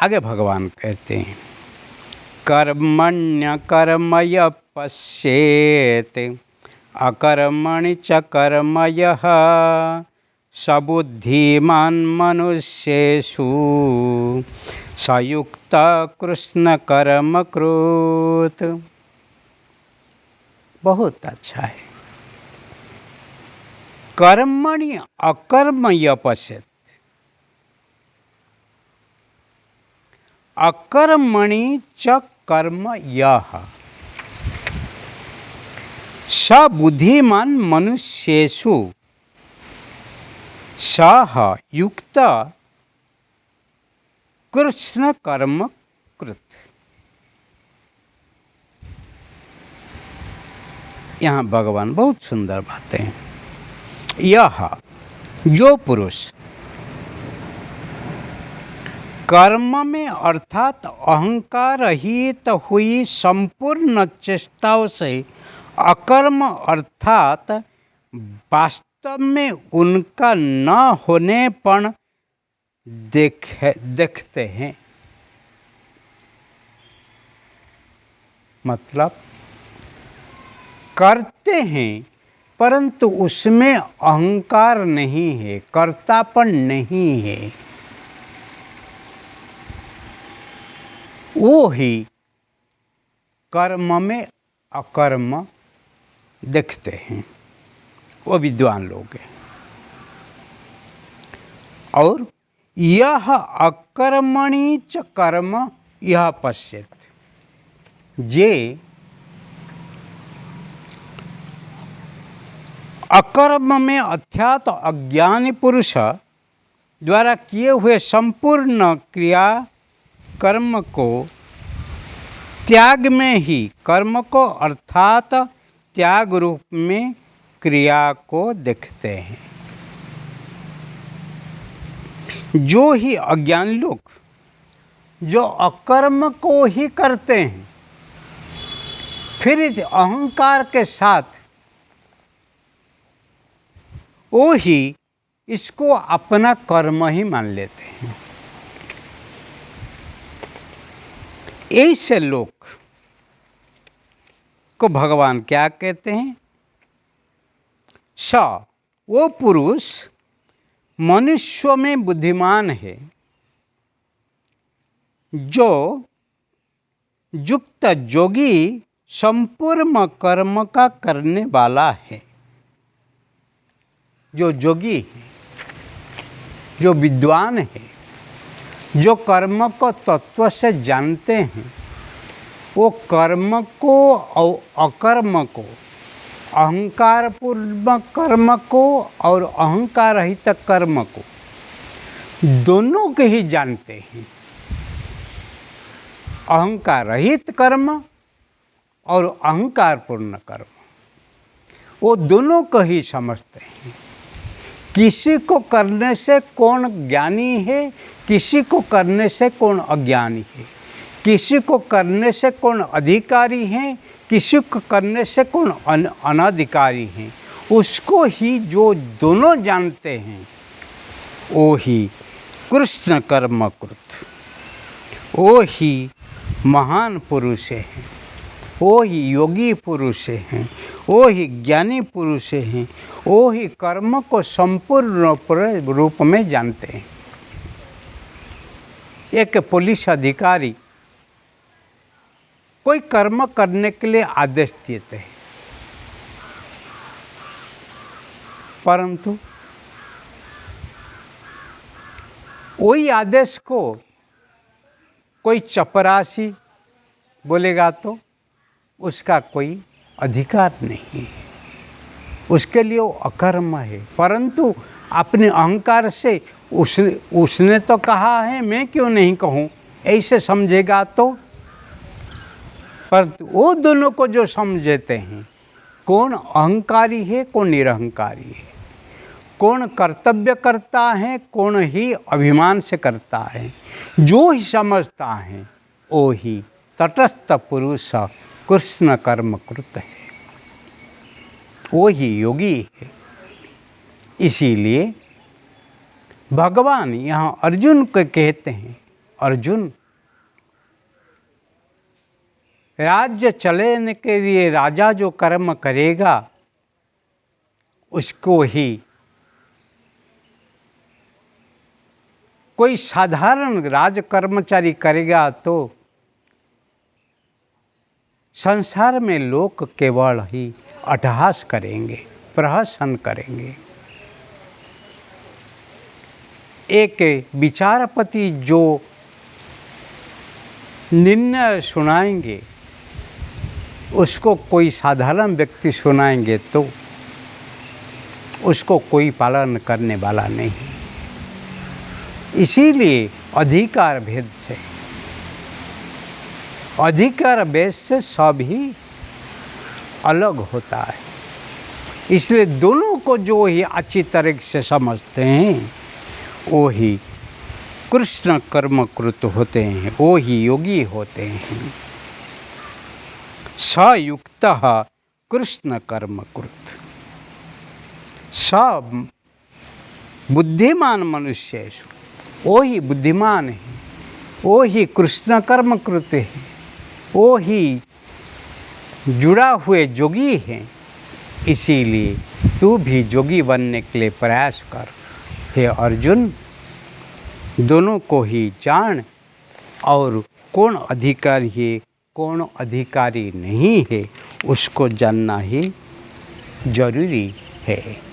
आगे भगवान कहते हैं कर्मण्य कर्मय पश्येत अकर्मणि च कर्मयः सबुद्धिमान् मनुष्येषु सयुक्त कृष्ण कर्म कृत। बहुत अच्छा है। कर्मणि अकर्मय पश्येत, अकर्मणि च कर्मयः सबुद्धिमान् मनुष्येषु सह युक्त कृष्ण कर्म कृत। यहाँ भगवान बहुत सुंदर बातें हैं। यह जो पुरुष कर्म में अर्थात अहंकार रहित हुई संपूर्ण चेष्टाओं से अकर्म अर्थात वास्तव में उनका न होने पर देखते हैं, मतलब करते हैं परंतु उसमें अहंकार नहीं है, कर्तापन नहीं है, वो ही कर्म में अकर्म देखते हैं, वो विद्वान लोग हैं। और यह अकर्मणि च कर्म यह पश्येत, जे अकर्म में अर्थात अज्ञानी पुरुष द्वारा किए हुए संपूर्ण क्रिया कर्म को त्याग में ही कर्म को अर्थात त्याग रूप में क्रिया को देखते हैं। जो ही अज्ञानी लोग जो अकर्म को ही करते हैं, फिर इस अहंकार के साथ वो ही इसको अपना कर्म ही मान लेते हैं। ऐसे लोग को भगवान क्या कहते हैं? स वो पुरुष मनुष्य में बुद्धिमान है, जो युक्त जोगी संपूर्ण कर्म का करने वाला है। जो जोगी है, जो विद्वान है, जो कर्म को तत्व से जानते हैं, वो कर्म को और अकर्म को, अहंकार पूर्वक कर्म को और अहंकार रहित कर्म को दोनों के ही जानते हैं। अहंकार रहित कर्म और अहंकार पूर्ण कर्म, वो दोनों को ही समझते हैं। किसी को करने से कौन ज्ञानी है, किसी को करने से कौन अज्ञानी है, किसी को करने से कौन अधिकारी है, किसी को करने से कौन अनधिकारी है, उसको ही जो दोनों जानते हैं वो ही कृष्ण कर्म कृत, वो ही महान पुरुष हैं, वो ही योगी पुरुष हैं, वो ही ज्ञानी पुरुष हैं, वो ही कर्म को संपूर्ण रूप में जानते हैं। एक पुलिस अधिकारी कोई कर्म करने के लिए आदेश देते हैं, परंतु वही आदेश को कोई चपरासी बोलेगा तो उसका कोई अधिकार नहीं है, उसके लिए वो अकर्म है। परंतु अपने अहंकार से उसने तो कहा है, मैं क्यों नहीं कहूँ, ऐसे समझेगा तो। परंतु वो दोनों को जो समझते हैं, कौन अहंकारी है, कौन निरहंकारी है, कौन कर्तव्य करता है, कौन ही अभिमान से करता है, जो ही समझता है वो ही तटस्थ पुरुष कृष्ण कर्म कृत है, वो ही योगी है। इसीलिए भगवान यहाँ अर्जुन को कहते हैं, अर्जुन, राज्य चलाने के लिए राजा जो कर्म करेगा उसको ही, कोई साधारण राज कर्मचारी करेगा तो संसार में लोग केवल ही अट्टहास करेंगे, प्रहसन करेंगे। एक विचारपति जो निर्णय सुनाएंगे उसको कोई साधारण व्यक्ति सुनाएंगे तो उसको कोई पालन करने वाला नहीं। इसीलिए अधिकार भेद से, अधिकार भेद से सब ही अलग होता है। इसलिए दोनों को जो ही अच्छी तरह से समझते हैं वो ही कृष्ण कर्मकृत होते हैं, वो ही योगी होते हैं। सयुक्त कृष्ण कर्मकृत, सब बुद्धिमान मनुष्य वो ही बुद्धिमान है, वो ही कृष्ण कर्मकृत है, वो ही जुड़ा हुए जोगी हैं। इसीलिए तू भी जोगी बनने के लिए प्रयास कर। हे अर्जुन, दोनों को ही जान और कौन अधिकारी है कौन अधिकारी नहीं है उसको जानना ही जरूरी है।